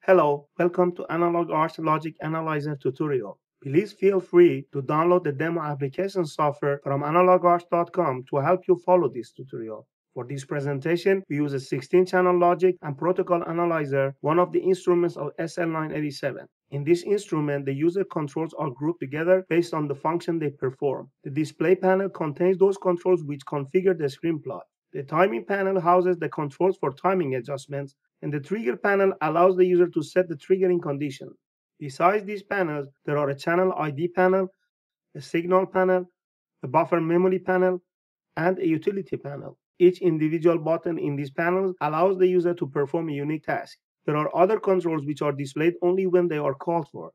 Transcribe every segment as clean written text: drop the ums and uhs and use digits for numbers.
Hello, welcome to Analog Arts Logic Analyzer tutorial. Please feel free to download the demo application software from analogarts.com to help you follow this tutorial. For this presentation, we use a 16-channel logic and protocol analyzer, one of the instruments of SL987. In this instrument, the user controls are grouped together based on the function they perform. The display panel contains those controls which configure the screen plot. The timing panel houses the controls for timing adjustments, and the trigger panel allows the user to set the triggering condition. Besides these panels, there are a channel ID panel, a signal panel, a buffer memory panel, and a utility panel. Each individual button in these panels allows the user to perform a unique task. There are other controls which are displayed only when they are called for.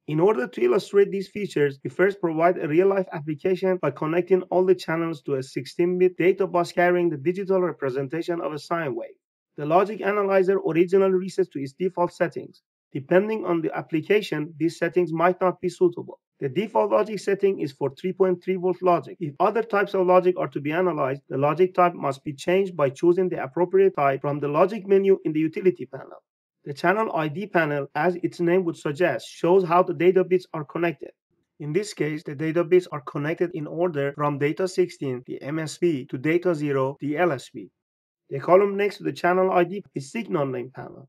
In order to illustrate these features, we first provide a real-life application by connecting all the channels to a 16-bit data bus carrying the digital representation of a sine wave. The logic analyzer originally resets to its default settings. Depending on the application, these settings might not be suitable. The default logic setting is for 3.3-volt logic. If other types of logic are to be analyzed, the logic type must be changed by choosing the appropriate type from the logic menu in the utility panel. The channel ID panel, as its name would suggest, shows how the data bits are connected. In this case, the data bits are connected in order from data 16, the MSB, to data 0, the LSB. The column next to the channel ID is signal name panel.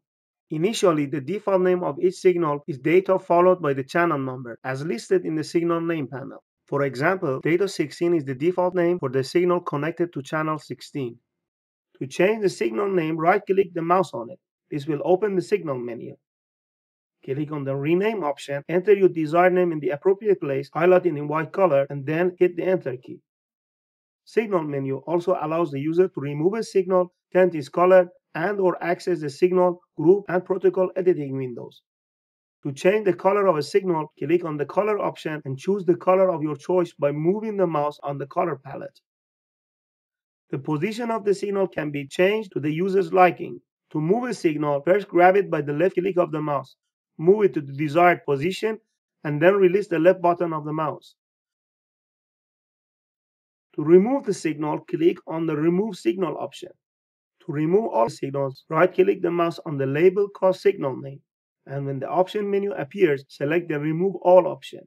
Initially, the default name of each signal is data followed by the channel number, as listed in the signal name panel. For example, data 16 is the default name for the signal connected to channel 16. To change the signal name, right-click the mouse on it. This will open the signal menu. Click on the rename option, enter your desired name in the appropriate place, highlight it in white color, and then hit the enter key. Signal menu also allows the user to remove a signal, change its color, and or access the signal, group, and protocol editing windows. To change the color of a signal, click on the color option and choose the color of your choice by moving the mouse on the color palette. The position of the signal can be changed to the user's liking. To move a signal, first grab it by the left click of the mouse, move it to the desired position, and then release the left button of the mouse. To remove the signal, click on the Remove Signal option. To remove all signals, right-click the mouse on the label called Signal Name, and when the option menu appears, select the Remove All option.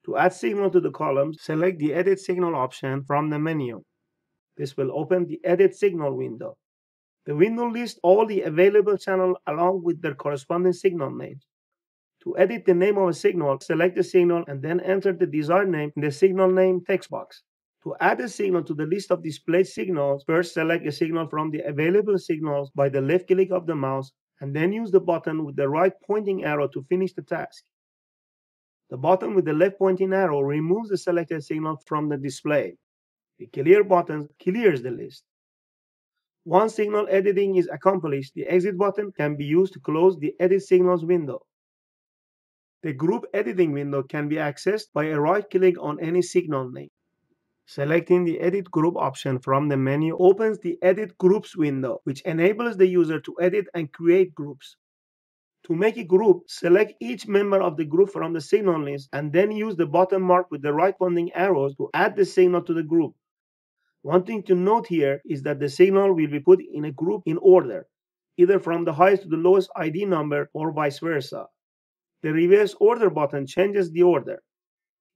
To add signal to the columns, select the Edit Signal option from the menu. This will open the Edit Signal window. The window lists all the available channels along with their corresponding signal names. To edit the name of a signal, select the signal and then enter the desired name in the signal name text box. To add a signal to the list of displayed signals, first select a signal from the available signals by the left click of the mouse and then use the button with the right pointing arrow to finish the task. The button with the left pointing arrow removes the selected signal from the display. The Clear button clears the list. Once signal editing is accomplished, the Exit button can be used to close the Edit Signals window. The Group Editing window can be accessed by a right-click on any signal name. Selecting the Edit Group option from the menu opens the Edit Groups window, which enables the user to edit and create groups. To make a group, select each member of the group from the signal list and then use the button marked with the right pointing arrows to add the signal to the group. One thing to note here is that the signal will be put in a group in order, either from the highest to the lowest ID number or vice versa. The reverse order button changes the order.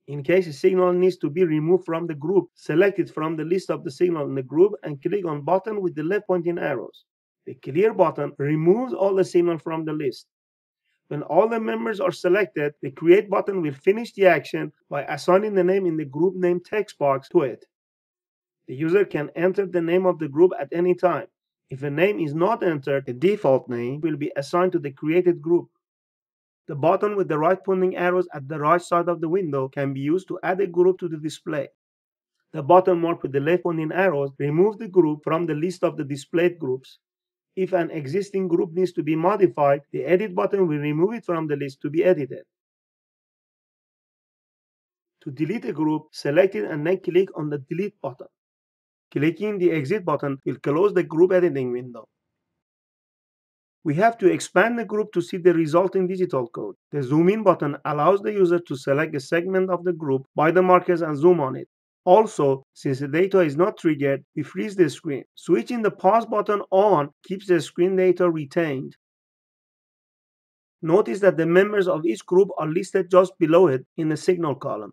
In case a signal needs to be removed from the group, select it from the list of the signal in the group and click on button with the left pointing arrows. The Clear button removes all the signal from the list. When all the members are selected, the Create button will finish the action by assigning the name in the group name text box to it. The user can enter the name of the group at any time. If a name is not entered, the default name will be assigned to the created group. The button with the right pointing arrows at the right side of the window can be used to add a group to the display. The button marked with the left pointing arrows removes the group from the list of the displayed groups. If an existing group needs to be modified, the Edit button will remove it from the list to be edited. To delete a group, select it and then click on the Delete button. Clicking the Exit button will close the group editing window. We have to expand the group to see the resulting digital code. The Zoom In button allows the user to select a segment of the group by the markers and zoom on it. Also, since the data is not triggered, we freeze the screen. Switching the Pause button on keeps the screen data retained. Notice that the members of each group are listed just below it in the signal column.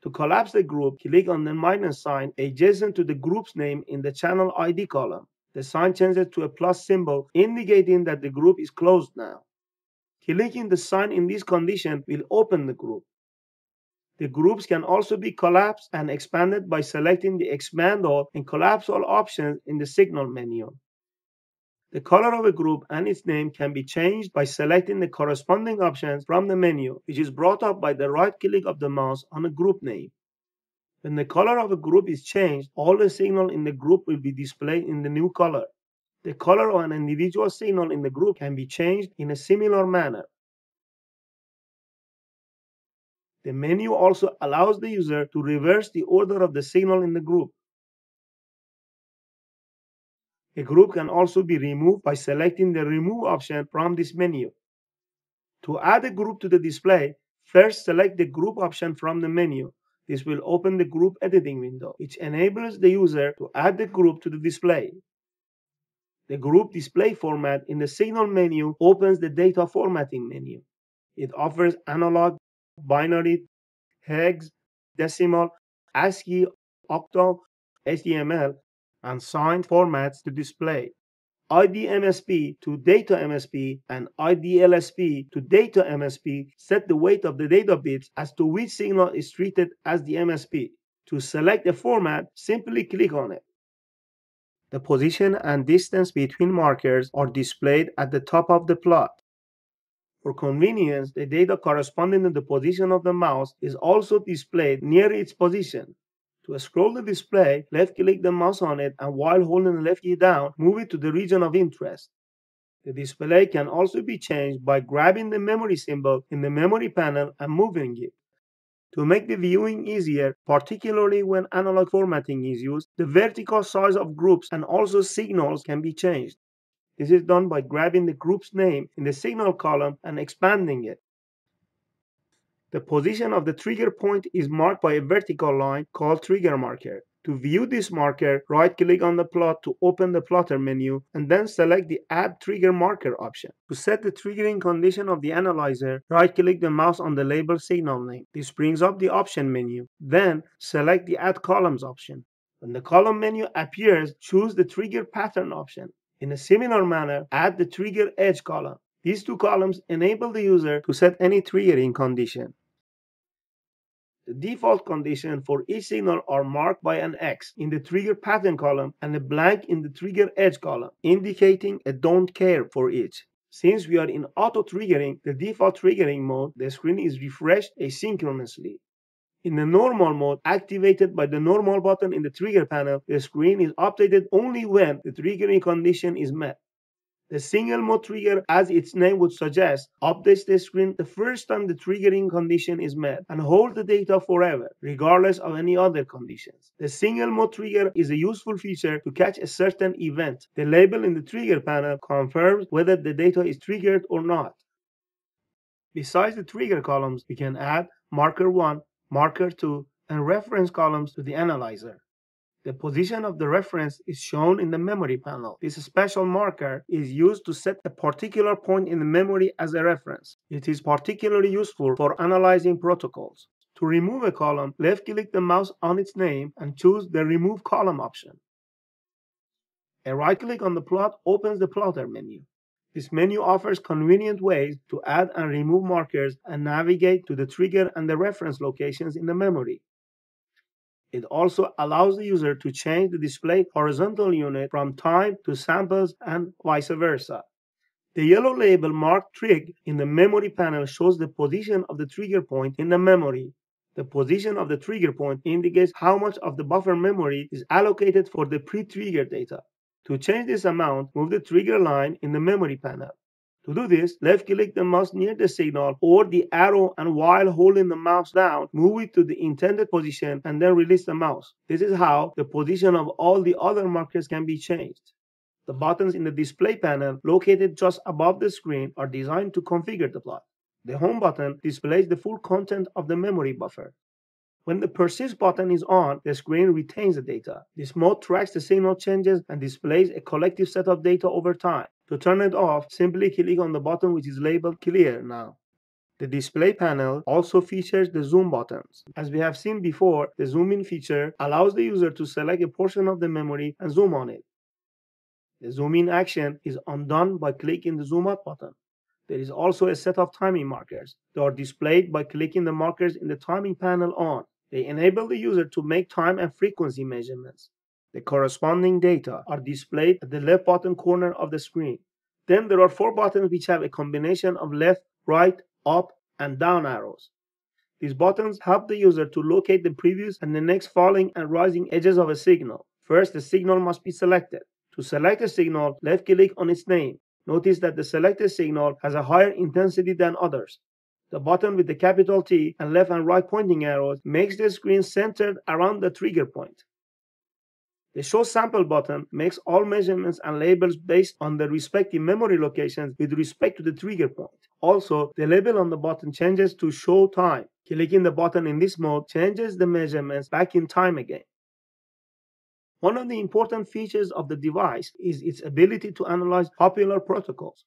To collapse the group, click on the minus sign adjacent to the group's name in the channel ID column. The sign changes to a plus symbol, indicating that the group is closed now. Clicking the sign in this condition will open the group. The groups can also be collapsed and expanded by selecting the Expand All and Collapse All options in the Signal menu. The color of a group and its name can be changed by selecting the corresponding options from the menu, which is brought up by the right click of the mouse on a group name. When the color of a group is changed, all the signal in the group will be displayed in the new color. The color of an individual signal in the group can be changed in a similar manner. The menu also allows the user to reverse the order of the signal in the group. A group can also be removed by selecting the Remove option from this menu. To add a group to the display, first select the Group option from the menu. This will open the Group Editing window, which enables the user to add the group to the display. The Group Display Format in the Signal menu opens the Data Formatting menu. It offers analog, binary, hex, decimal, ASCII, octal, HTML, and signed formats to display. IDMSP to data MSP and IDLSP to data MSP set the weight of the data bits as to which signal is treated as the MSP. To select a format, simply click on it. The position and distance between markers are displayed at the top of the plot. For convenience, the data corresponding to the position of the mouse is also displayed near its position. To scroll the display, left-click the mouse on it and while holding the left key down, move it to the region of interest. The display can also be changed by grabbing the memory symbol in the memory panel and moving it. To make the viewing easier, particularly when analog formatting is used, the vertical size of groups and also signals can be changed. This is done by grabbing the group's name in the signal column and expanding it. The position of the trigger point is marked by a vertical line called trigger marker. To view this marker, right-click on the plot to open the plotter menu and then select the Add Trigger Marker option. To set the triggering condition of the analyzer, right-click the mouse on the label signal name. This brings up the option menu. Then select the Add Columns option. When the column menu appears, choose the Trigger Pattern option. In a similar manner, add the Trigger Edge column. These two columns enable the user to set any triggering condition. The default conditions for each signal are marked by an X in the trigger pattern column and a blank in the trigger edge column, indicating a don't care for each. Since we are in auto triggering, the default triggering mode, the screen is refreshed asynchronously. In the normal mode, activated by the normal button in the trigger panel, the screen is updated only when the triggering condition is met. The single mode trigger, as its name would suggest, updates the screen the first time the triggering condition is met and holds the data forever, regardless of any other conditions. The single mode trigger is a useful feature to catch a certain event. The label in the trigger panel confirms whether the data is triggered or not. Besides the trigger columns, we can add marker 1, marker 2, and reference columns to the analyzer. The position of the reference is shown in the memory panel. This special marker is used to set a particular point in the memory as a reference. It is particularly useful for analyzing protocols. To remove a column, left-click the mouse on its name and choose the Remove Column option. A right-click on the plot opens the plotter menu. This menu offers convenient ways to add and remove markers and navigate to the trigger and the reference locations in the memory. It also allows the user to change the display horizontal unit from time to samples and vice versa. The yellow label marked Trig in the memory panel shows the position of the trigger point in the memory. The position of the trigger point indicates how much of the buffer memory is allocated for the pre-trigger data. To change this amount, move the trigger line in the memory panel. To do this, left-click the mouse near the signal or the arrow and while holding the mouse down, move it to the intended position and then release the mouse. This is how the position of all the other markers can be changed. The buttons in the display panel located just above the screen are designed to configure the plot. The Home button displays the full content of the memory buffer. When the Persist button is on, the screen retains the data. This mode tracks the signal changes and displays a collective set of data over time. To turn it off, simply click on the button which is labeled Clear Now. The display panel also features the zoom buttons. As we have seen before, the zoom in feature allows the user to select a portion of the memory and zoom on it. The zoom in action is undone by clicking the zoom out button. There is also a set of timing markers. They are displayed by clicking the markers in the timing panel on. They enable the user to make time and frequency measurements. The corresponding data are displayed at the left bottom corner of the screen. Then there are 4 buttons which have a combination of left, right, up, and down arrows. These buttons help the user to locate the previous and the next falling and rising edges of a signal. First, the signal must be selected. To select a signal, left-click on its name. Notice that the selected signal has a higher intensity than others. The button with the capital T and left and right pointing arrows makes the screen centered around the trigger point. The Show Sample button makes all measurements and labels based on the respective memory locations with respect to the trigger point. Also, the label on the button changes to Show Time. Clicking the button in this mode changes the measurements back in time again. One of the important features of the device is its ability to analyze popular protocols.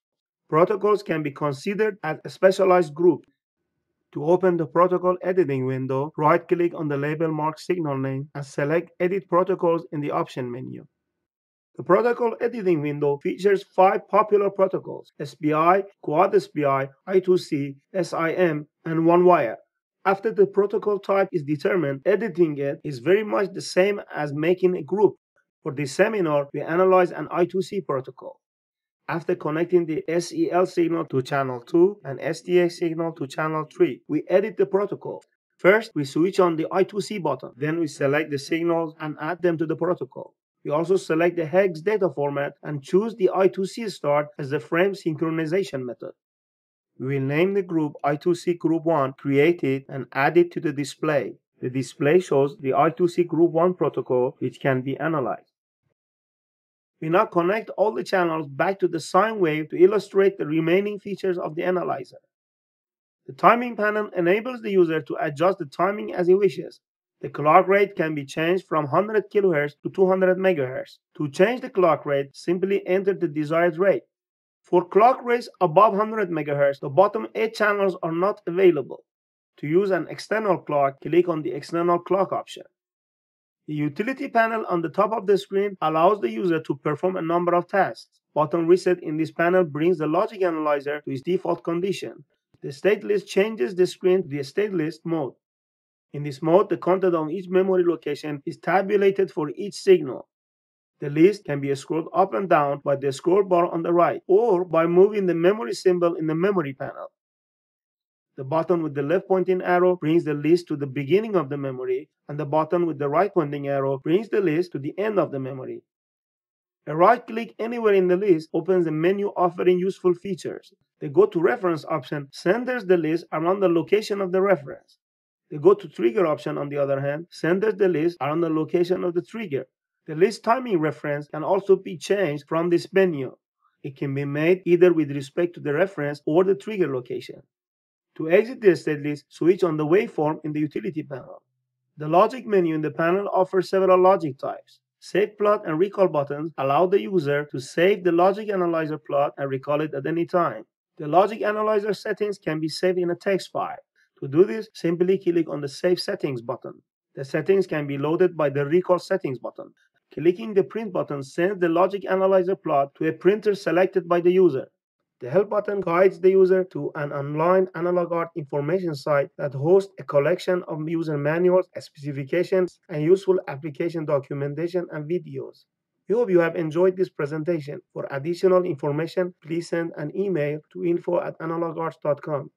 Protocols can be considered as a specialized group. To open the protocol editing window, right-click on the label marked signal name and select Edit Protocols in the option menu. The protocol editing window features 5 popular protocols: SPI, Quad SPI, I2C, SIM, and one-wire. After the protocol type is determined, editing it is very much the same as making a group. For this seminar, we analyze an I2C protocol. After connecting the SEL signal to channel 2 and SDA signal to channel 3, we edit the protocol. First, we switch on the I2C button. Then we select the signals and add them to the protocol. We also select the hex data format and choose the I2C start as the frame synchronization method. We will name the group I2C Group 1, create it, and add it to the display. The display shows the I2C Group 1 protocol, which can be analyzed. We now connect all the channels back to the sine wave to illustrate the remaining features of the analyzer. The timing panel enables the user to adjust the timing as he wishes. The clock rate can be changed from 100 kHz to 200 MHz. To change the clock rate, simply enter the desired rate. For clock rates above 100 MHz, the bottom 8 channels are not available. To use an external clock, click on the external clock option. The utility panel on the top of the screen allows the user to perform a number of tasks. Button reset in this panel brings the logic analyzer to its default condition. The state list changes the screen to the state list mode. In this mode, the content of each memory location is tabulated for each signal. The list can be scrolled up and down by the scroll bar on the right or by moving the memory symbol in the memory panel. The button with the left pointing arrow brings the list to the beginning of the memory, and the button with the right pointing arrow brings the list to the end of the memory. A right click anywhere in the list opens a menu offering useful features. The Go to Reference option centers the list around the location of the reference. The Go to Trigger option, on the other hand, centers the list around the location of the trigger. The list timing reference can also be changed from this menu. It can be made either with respect to the reference or the trigger location. To exit the state list, switch on the waveform in the utility panel. The logic menu in the panel offers several logic types. Save plot and recall buttons allow the user to save the logic analyzer plot and recall it at any time. The logic analyzer settings can be saved in a text file. To do this, simply click on the Save Settings button. The settings can be loaded by the Recall Settings button. Clicking the Print button sends the logic analyzer plot to a printer selected by the user. The Help button guides the user to an online analog art information site that hosts a collection of user manuals, specifications, and useful application documentation and videos. We hope you have enjoyed this presentation. For additional information, please send an email to info@analogarts.com.